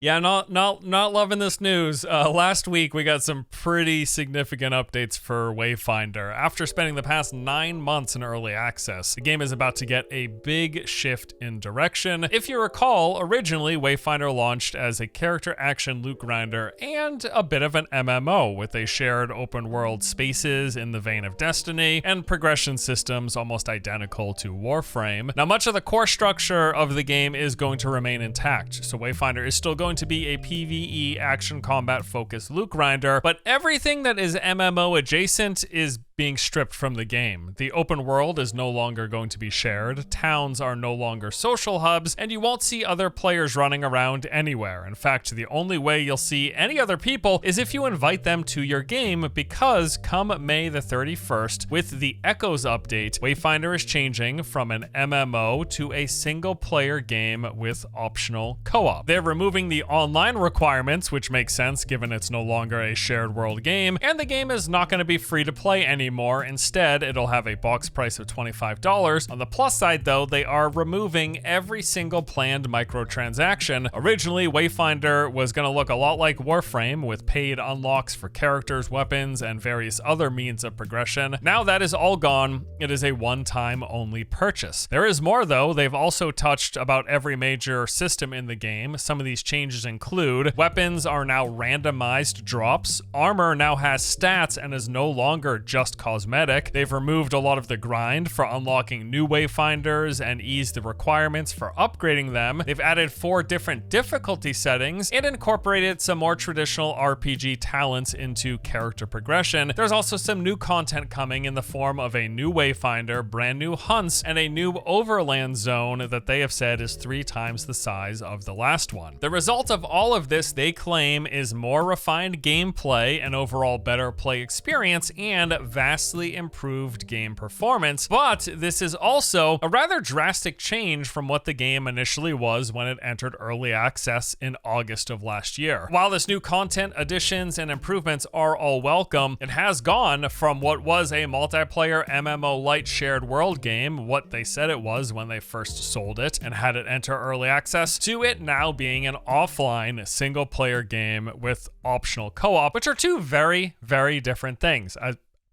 Yeah, not loving this news. Last week we got some pretty significant updates for Wayfinder. After spending the past 9 months in early access, the game is about to get a big shift in direction. If you recall, originally Wayfinder launched as a character action loot grinder and a bit of an MMO with a shared open world spaces in the vein of Destiny and progression systems almost identical to Warframe. Now, much of the core structure of the game is going to remain intact, so Wayfinder is still going to be a PvE action combat focused loot grinder, but everything that is MMO adjacent is being stripped from the game. The open world is no longer going to be shared, towns are no longer social hubs, and you won't see other players running around anywhere. In fact, the only way you'll see any other people is if you invite them to your game, because come May the 31st, with the Echoes update, Wayfinder is changing from an MMO to a single player game with optional co-op. They're removing the online requirements, which makes sense given it's no longer a shared world game, and the game is not going to be free to play anymore. Instead, it'll have a box price of $25. On the plus side though, they are removing every single planned microtransaction. Originally, Wayfinder was going to look a lot like Warframe with paid unlocks for characters, weapons, and various other means of progression. Now that is all gone. It is a one-time only purchase. There is more though. They've also touched about every major system in the game. Some of these changes include weapons are now randomized drops, armor now has stats and is no longer just cosmetic. They've removed a lot of the grind for unlocking new Wayfinders and eased the requirements for upgrading them. They've added 4 different difficulty settings and incorporated some more traditional RPG talents into character progression. There's also some new content coming in the form of a new Wayfinder, brand new hunts, and a new overland zone that they have said is 3 times the size of the last one. The result of all of this, they claim, is more refined gameplay, an overall better play experience, and vastly improved game performance. But this is also a rather drastic change from what the game initially was when it entered early access in August of last year. While this new content, additions, and improvements are all welcome, it has gone from what was a multiplayer MMO light shared world game, what they said it was when they first sold it and had it enter early access, to it now being an offline single player game with optional co-op, which are 2 very, very different things.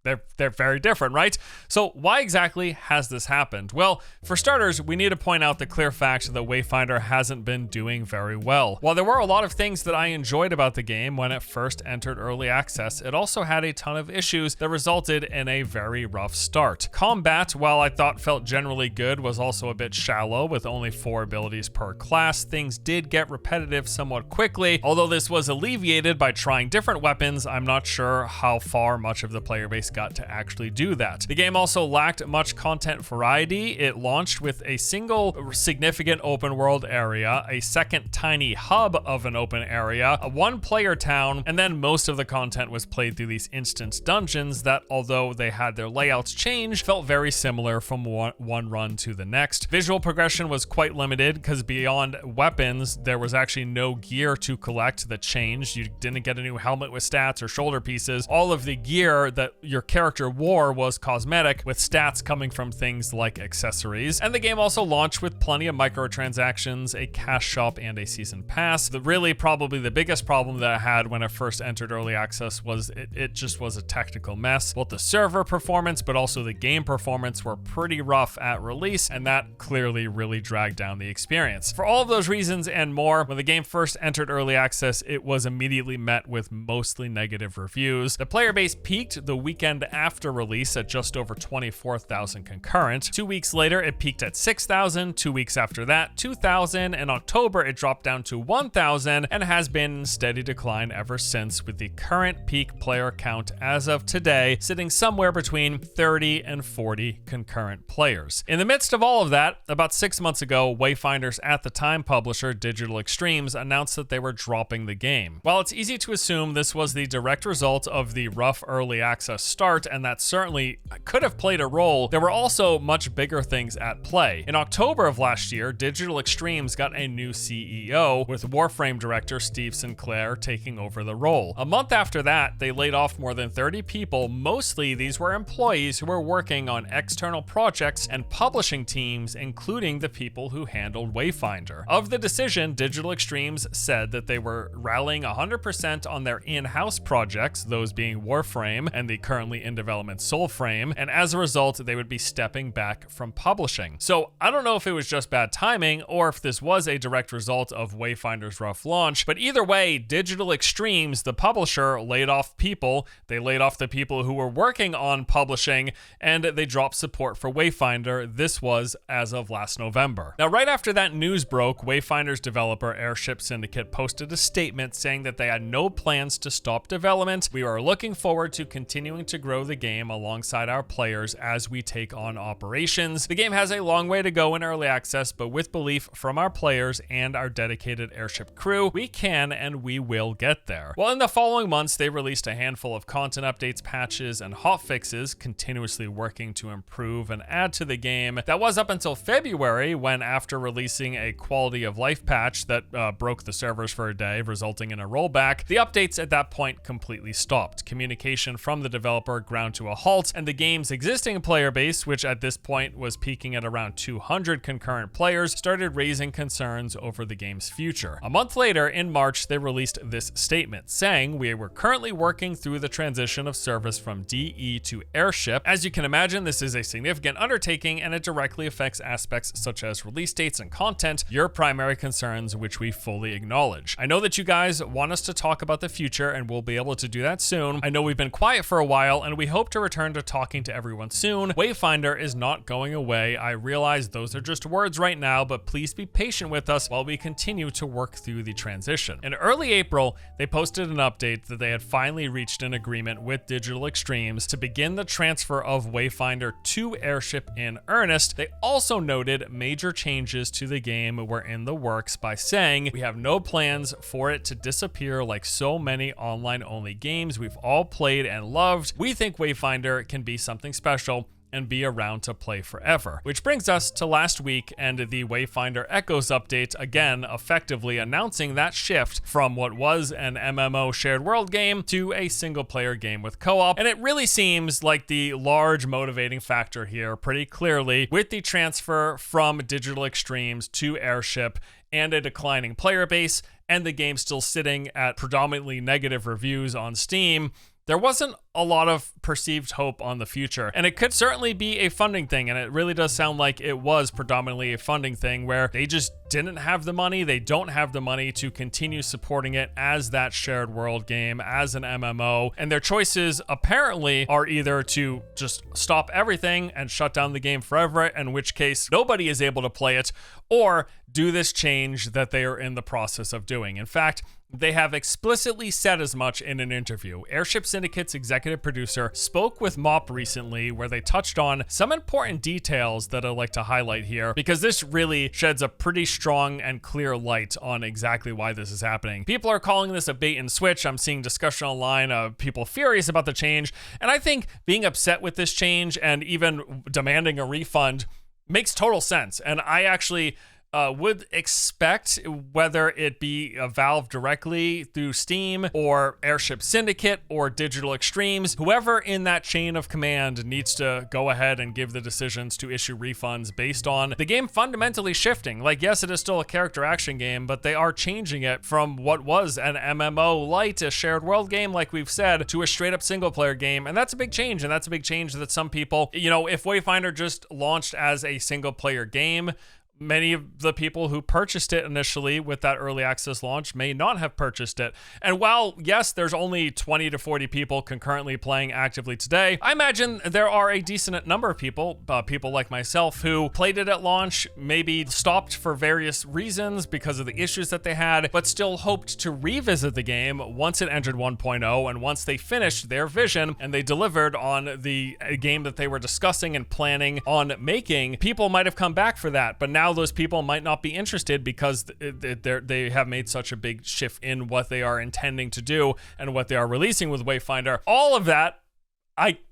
They're very different, right? So why exactly has this happened? Well, for starters, we need to point out the clear fact that Wayfinder hasn't been doing very well. While there were a lot of things that I enjoyed about the game when it first entered early access, it also had a ton of issues that resulted in a very rough start. Combat, while I thought felt generally good, was also a bit shallow with only 4 abilities per class. Things did get repetitive somewhat quickly. Although this was alleviated by trying different weapons, I'm not sure how far much of the player base got to actually do that. The game also lacked much content variety. It launched with a single significant open world area, a second tiny hub of an open area, a 1-player town, and then most of the content was played through these instance dungeons that, although they had their layouts changed, felt very similar from one run to the next. Visual progression was quite limited because beyond weapons, there was actually no gear to collect that changed. You didn't get a new helmet with stats or shoulder pieces. All of the gear that your character wore was cosmetic, with stats coming from things like accessories. And the game also launched with plenty of microtransactions, a cash shop, and a season pass. Probably the biggest problem that I had when it first entered early access was it just was a technical mess. Both the server performance but also the game performance were pretty rough at release, and that clearly really dragged down the experience. For all of those reasons and more, when the game first entered early access, it was immediately met with mostly negative reviews. The player base peaked the weekend after release at just over 24,000 concurrent. 2 weeks later, it peaked at 6,000. 2 weeks after that, 2,000. In October, it dropped down to 1,000 and has been in steady decline ever since, with the current peak player count as of today sitting somewhere between 30 and 40 concurrent players. In the midst of all of that, about 6 months ago, Wayfinder's at the time publisher Digital Extremes announced that they were dropping the game. While it's easy to assume this was the direct result of the rough early access start, and that certainly could have played a role, there were also much bigger things at play. In October of last year, Digital Extremes got a new CEO, with Warframe director Steve Sinclair taking over the role. A month after that, they laid off more than 30 people. Mostly these were employees who were working on external projects and publishing teams, including the people who handled Wayfinder. Of the decision, Digital Extremes said that they were rallying 100% on their in-house projects, those being Warframe and the currently in development Soulframe, and as a result, they would be stepping back from publishing. So I don't know if it was just bad timing or if this was a direct result of Wayfinder's rough launch, but either way, Digital Extremes, the publisher, laid off people. They laid off the people who were working on publishing, and they dropped support for Wayfinder. This was as of last November. Now, right after that news broke, Wayfinder's developer Airship Syndicate posted a statement saying that they had no plans to stop development. We are looking forward to continuing to grow the game alongside our players as we take on operations. The game has a long way to go in early access, but with belief from our players and our dedicated Airship crew, we can and we will get there. Well, in the following months, they released a handful of content updates, patches, and hotfixes, continuously working to improve and add to the game. That was up until February, when after releasing a quality of life patch that broke the servers for a day, resulting in a rollback, the updates at that point completely stopped. Communication from the developer ground to a halt, and the game's existing player base, which at this point was peaking at around 200 concurrent players, started raising concerns over the game's future. A month later, in March, they released this statement saying, "We were currently working through the transition of service from DE to Airship. As you can imagine, this is a significant undertaking and it directly affects aspects such as release dates and content, your primary concerns, which we fully acknowledge. I know that you guys want us to talk about the future and we'll be able to do that soon. I know we've been quiet for a while and we hope to return to talking to everyone soon. Wayfinder is not going away. I realize those are just words right now, but please be patient with us while we continue to work through the transition." In early April, they posted an update that they had finally reached an agreement with Digital Extremes to begin the transfer of Wayfinder to Airship in earnest. They also noted major changes to the game were in the works by saying, "We have no plans for it to disappear like so many online-only games we've all played and loved. We think Wayfinder can be something special and be around to play forever." Which brings us to last week and the Wayfinder Echoes update, again effectively announcing that shift from what was an MMO shared world game to a single player game with co-op. And it really seems like the large motivating factor here pretty clearly, with the transfer from Digital Extremes to Airship and a declining player base, and the game still sitting at predominantly negative reviews on Steam, there wasn't a lot of perceived hope on the future. And it could certainly be a funding thing, and it really does sound like it was predominantly a funding thing where they just didn't have the money. They don't have the money to continue supporting it as that shared world game, as an MMO. And their choices apparently are either to just stop everything and shut down the game forever, in which case nobody is able to play it, or do this change that they are in the process of doing. In fact, they have explicitly said as much in an interview. Airship Syndicate's executive producer spoke with Mop recently, where they touched on some important details that I'd like to highlight here, because this really sheds a pretty strong and clear light on exactly why this is happening. People are calling this a bait and switch. I'm seeing discussion online of people furious about the change, and I think being upset with this change and even demanding a refund makes total sense. And I actually would expect, whether it be Valve directly through Steam or Airship Syndicate or Digital Extremes, whoever in that chain of command needs to go ahead and give the decisions to issue refunds based on the game fundamentally shifting. Like, yes, it is still a character action game, but they are changing it from what was an MMO light, a shared world game, like we've said, to a straight up single player game. And that's a big change. And that's a big change that some people, you know, if Wayfinder just launched as a single player game, many of the people who purchased it initially with that early access launch may not have purchased it. And while, yes, there's only 20 to 40 people concurrently playing actively today, I imagine there are a decent number of people, people like myself, who played it at launch, maybe stopped for various reasons because of the issues that they had, but still hoped to revisit the game once it entered 1.0 and once they finished their vision and they delivered on the game that they were discussing and planning on making. People might have come back for that, but now those people might not be interested because they have made such a big shift in what they are intending to do and what they are releasing with Wayfinder. All of that,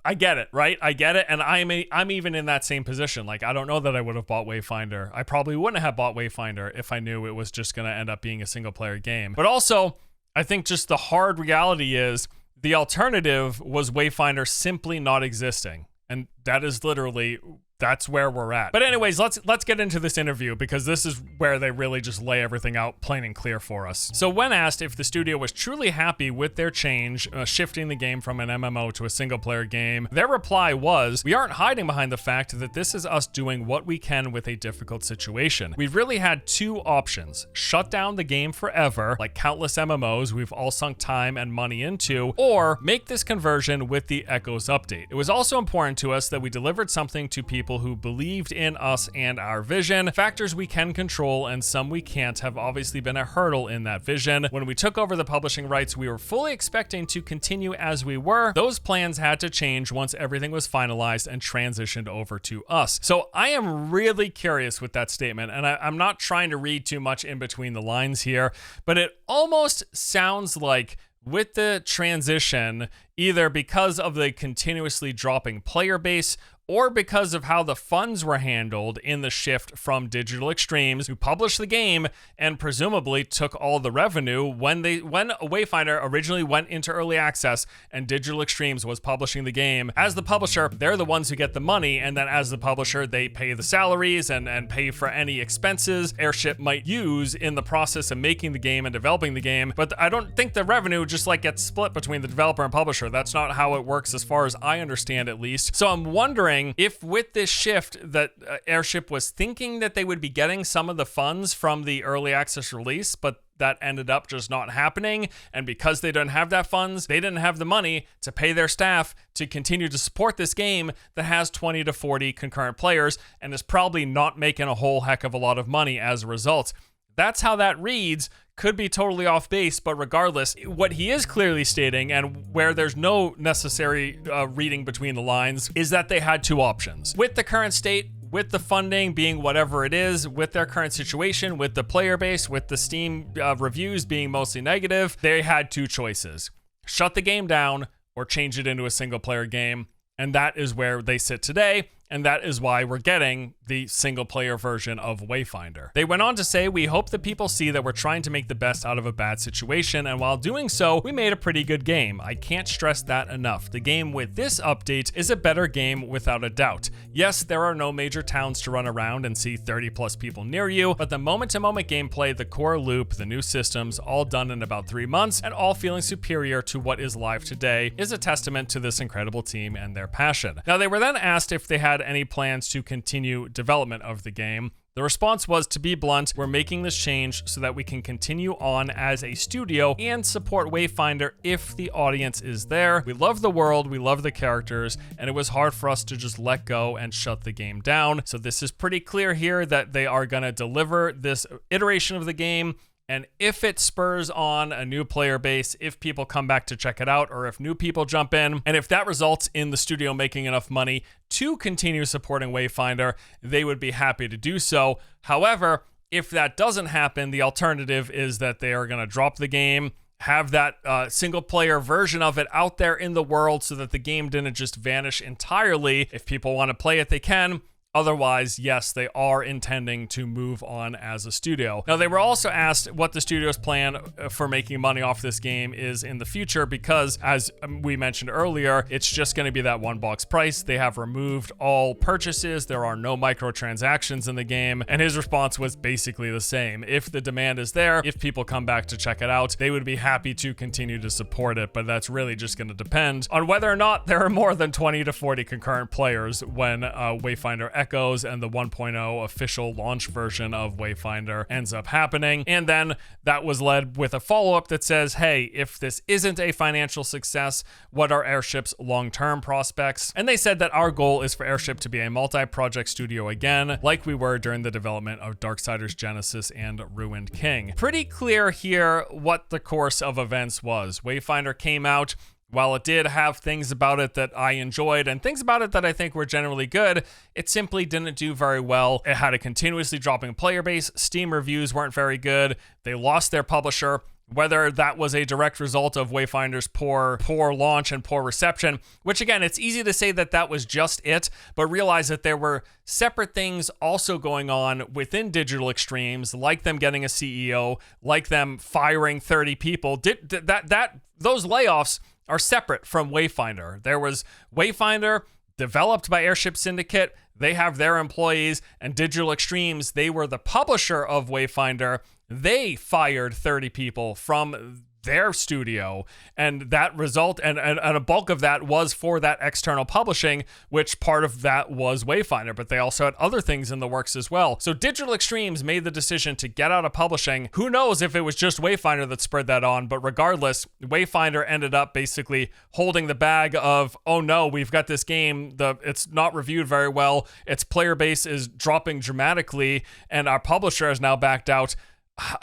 I get it, right? I get it, and I'm even in that same position. Like, I don't know that I would have bought Wayfinder. I probably wouldn't have bought Wayfinder if I knew it was just going to end up being a single player game. But also, I think just the hard reality is the alternative was Wayfinder simply not existing. And that is literally, that's where we're at. But anyways, let's get into this interview, because this is where they really just lay everything out plain and clear for us. So when asked if the studio was truly happy with their change, shifting the game from an MMO to a single player game, their reply was, "We aren't hiding behind the fact that this is us doing what we can with a difficult situation. We've really had two options: shut down the game forever, like countless MMOs we've all sunk time and money into, or make this conversion with the Echoes update. It was also important to us that we delivered something to people who believed in us and our vision. Factors we can control and some we can't have obviously been a hurdle in that vision. When we took over the publishing rights, we were fully expecting to continue as we were. Those plans had to change once everything was finalized and transitioned over to us." So I am really curious with that statement, and I'm not trying to read too much in between the lines here, but it almost sounds like with the transition, either because of the continuously dropping player base or because of how the funds were handled in the shift from Digital Extremes, who published the game and presumably took all the revenue when Wayfinder originally went into early access and Digital Extremes was publishing the game. As the publisher, they're the ones who get the money, and then as the publisher, they pay the salaries and pay for any expenses Airship might use in the process of making the game and developing the game. But I don't think the revenue just like gets split between the developer and publisher. That's not how it works as far as I understand, at least. So I'm wondering if with this shift that Airship was thinking that they would be getting some of the funds from the early access release, but that ended up just not happening. And because they didn't have that funds, they didn't have the money to pay their staff to continue to support this game that has 20 to 40 concurrent players and is probably not making a whole heck of a lot of money as a result. That's how that reads. Could be totally off base, but regardless, what he is clearly stating, and where there's no necessary reading between the lines, is that they had two options. With the current state, with the funding being whatever it is, with their current situation, with the player base, with the Steam reviews being mostly negative, they had two choices: shut the game down or change it into a single player game. And that is where they sit today. And that is why we're getting the single player version of Wayfinder. They went on to say, "We hope that people see that we're trying to make the best out of a bad situation, and while doing so, we made a pretty good game. I can't stress that enough. The game with this update is a better game without a doubt. Yes, there are no major towns to run around and see 30 plus people near you, but the moment-to-moment gameplay, the core loop, the new systems, all done in about 3 months, and all feeling superior to what is live today, is a testament to this incredible team and their passion." Now, they were then asked if they had any plans to continue development of the game. The response was, "To be blunt, we're making this change so that we can continue on as a studio and support Wayfinder if the audience is there. We love the world, we love the characters, and it was hard for us to just let go and shut the game down." So this is pretty clear here that they are going to deliver this iteration of the game. And if it spurs on a new player base, if people come back to check it out, or if new people jump in, and if that results in the studio making enough money to continue supporting Wayfinder, they would be happy to do so. However, if that doesn't happen, the alternative is that they are going to drop the game, have that single player version of it out there in the world so that the game didn't just vanish entirely. If people want to play it, they can. Otherwise, yes, they are intending to move on as a studio. Now, they were also asked what the studio's plan for making money off this game is in the future, because as we mentioned earlier, it's just going to be that one box price. They have removed all purchases. There are no microtransactions in the game. And his response was basically the same. If the demand is there, if people come back to check it out, they would be happy to continue to support it. But that's really just going to depend on whether or not there are more than 20 to 40 concurrent players when Wayfinder Echoes and the 1.0 official launch version of Wayfinder ends up happening. And then that was led with a follow-up that says, hey, if this isn't a financial success, what are Airship's long-term prospects? And they said that our goal is for Airship to be a multi-project studio again, like we were during the development of Darksiders Genesis and Ruined King. Pretty clear here what the course of events was. Wayfinder came out. While it did have things about it that I enjoyed and things about it that I think were generally good, it simply didn't do very well. It had a continuously dropping player base. Steam reviews weren't very good. They lost their publisher. whether that was a direct result of Wayfinder's poor launch and poor reception, which again, it's easy to say that that was just it, but realize that there were separate things also going on within Digital Extremes, like them getting a CEO, like them firing 30 people. Those layoffs are separate from Wayfinder. There was Wayfinder, developed by Airship Syndicate. They have their employees, and Digital Extremes, they were the publisher of Wayfinder. They fired 30 people from their studio, and that result and a bulk of that was for that external publishing, which part of that was Wayfinder, but they also had other things in the works as well. So Digital Extremes made the decision to get out of publishing. Who knows if it was just Wayfinder that spread that on, but regardless, Wayfinder ended up basically holding the bag of, oh no, we've got this game, it's not reviewed very well, its player base is dropping dramatically, and our publisher has now backed out.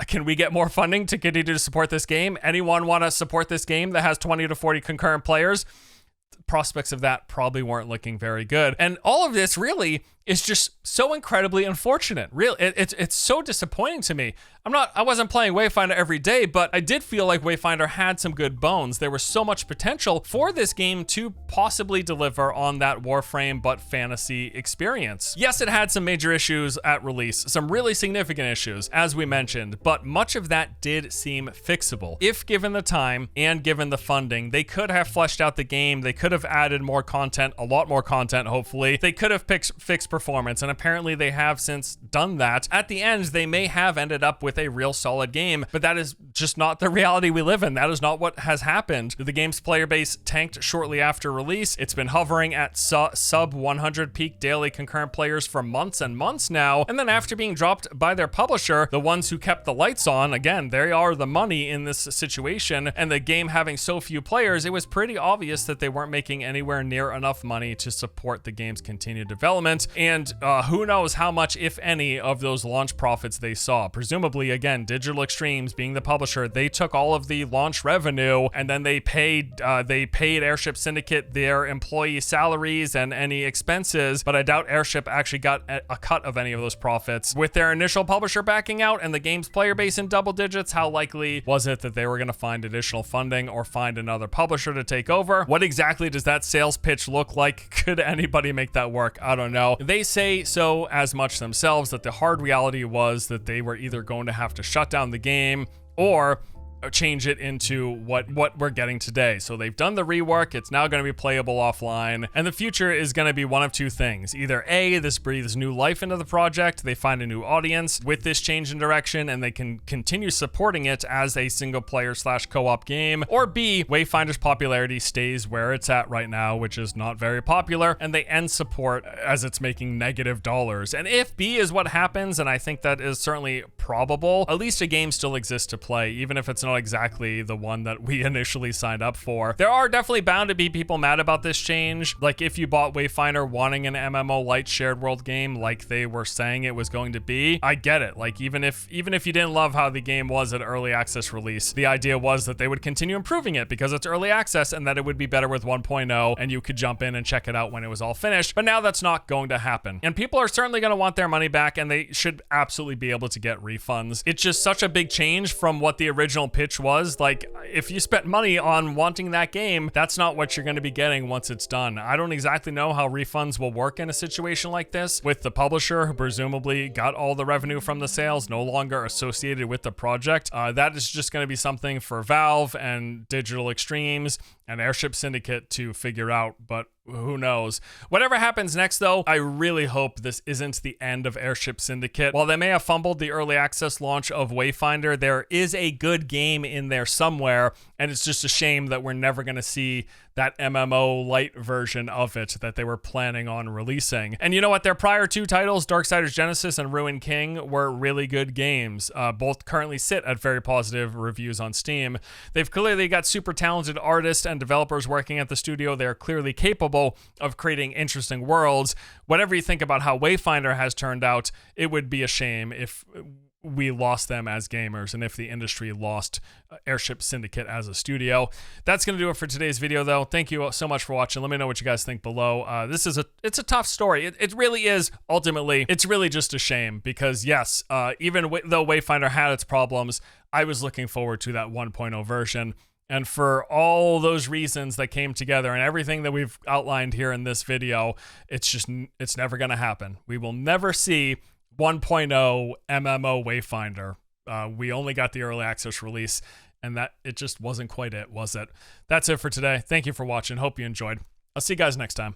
Can we get more funding to continue to support this game? Anyone want to support this game that has 20 to 40 concurrent players? Prospects of that probably weren't looking very good. And all of this really is just so incredibly unfortunate. Really, it's so disappointing to me. I wasn't playing Wayfinder every day, but I did feel like Wayfinder had some good bones. There was so much potential for this game to possibly deliver on that Warframe but fantasy experience. Yes, it had some major issues at release, some really significant issues, as we mentioned, but much of that did seem fixable. If given the time and given the funding, they could have fleshed out the game, they could have added more content, a lot more content, hopefully. They could have fixed performance, and apparently they have since done that. At the end, they may have ended up with a real solid game, but that is just not the reality we live in. That is not what has happened. The game's player base tanked shortly after release. It's been hovering at sub 100 peak daily concurrent players for months and months now, and then after being dropped by their publisher, the ones who kept the lights on, again, they are the money in this situation, and the game having so few players, it was pretty obvious that they weren't making anywhere near enough money to support the game's continued development. And who knows how much, if any, of those launch profits they saw. Presumably, again, Digital Extremes being the publisher, they took all of the launch revenue and then they paid Airship Syndicate their employee salaries and any expenses, but I doubt Airship actually got a cut of any of those profits. With their initial publisher backing out and the game's player base in double digits, how likely was it that they were going to find additional funding or find another publisher to take over? What exactly does that sales pitch look like? Could anybody make that work? I don't know. They say so as much themselves, that the hard reality was that they were either going to have to shut down the game or change it into what we're getting today. So they've done the rework, it's now going to be playable offline, and the future is going to be one of two things. Either A, this breathes new life into the project, they find a new audience with this change in direction and they can continue supporting it as a single player / co-op game, or B, Wayfinder's popularity stays where it's at right now, which is not very popular, and they end support as it's making negative dollars. And if B is what happens, and I think that is certainly probable, at least a game still exists to play, even if it's not exactly the one that we initially signed up for. There are definitely bound to be people mad about this change. Like if you bought Wayfinder wanting an MMO light shared world game like they were saying it was going to be, I get it. Like even if you didn't love how the game was at early access release, the idea was that they would continue improving it because it's early access and that it would be better with 1.0 and you could jump in and check it out when it was all finished. But now that's not going to happen. And people are certainly going to want their money back and they should absolutely be able to get refunds. It's just such a big change from what the original pitch was. Like, if you spent money on wanting that game, that's not what you're going to be getting once it's done. I don't exactly know how refunds will work in a situation like this, with the publisher who presumably got all the revenue from the sales no longer associated with the project. That is just going to be something for Valve and Digital Extremes and Airship Syndicate to figure out, but who knows. Whatever happens next, though, I really hope this isn't the end of Airship Syndicate. While they may have fumbled the early access launch of Wayfinder, there is a good game in there somewhere, and it's just a shame that we're never going to see that MMO light version of it that they were planning on releasing. And you know what? Their prior two titles, Darksiders Genesis and Ruin King, were really good games. Both currently sit at very positive reviews on Steam. They've clearly got super talented artists and developers working at the studio. They're clearly capable of creating interesting worlds. Whatever you think about how Wayfinder has turned out, it would be a shame if we lost them as gamers and if the industry lost Airship Syndicate as a studio. That's going to do it for today's video, though. Thank you so much for watching. Let me know what you guys think below. It's a tough story. It really is. Ultimately, it's really just a shame because, yes, even though Wayfinder had its problems, I was looking forward to that 1.0 version. And for all those reasons that came together and everything that we've outlined here in this video, it's never going to happen. We will never see 1.0 MMO Wayfinder. We only got the early access release, and that it just wasn't quite it, was it? That's it for today. Thank you for watching. Hope you enjoyed. I'll see you guys next time.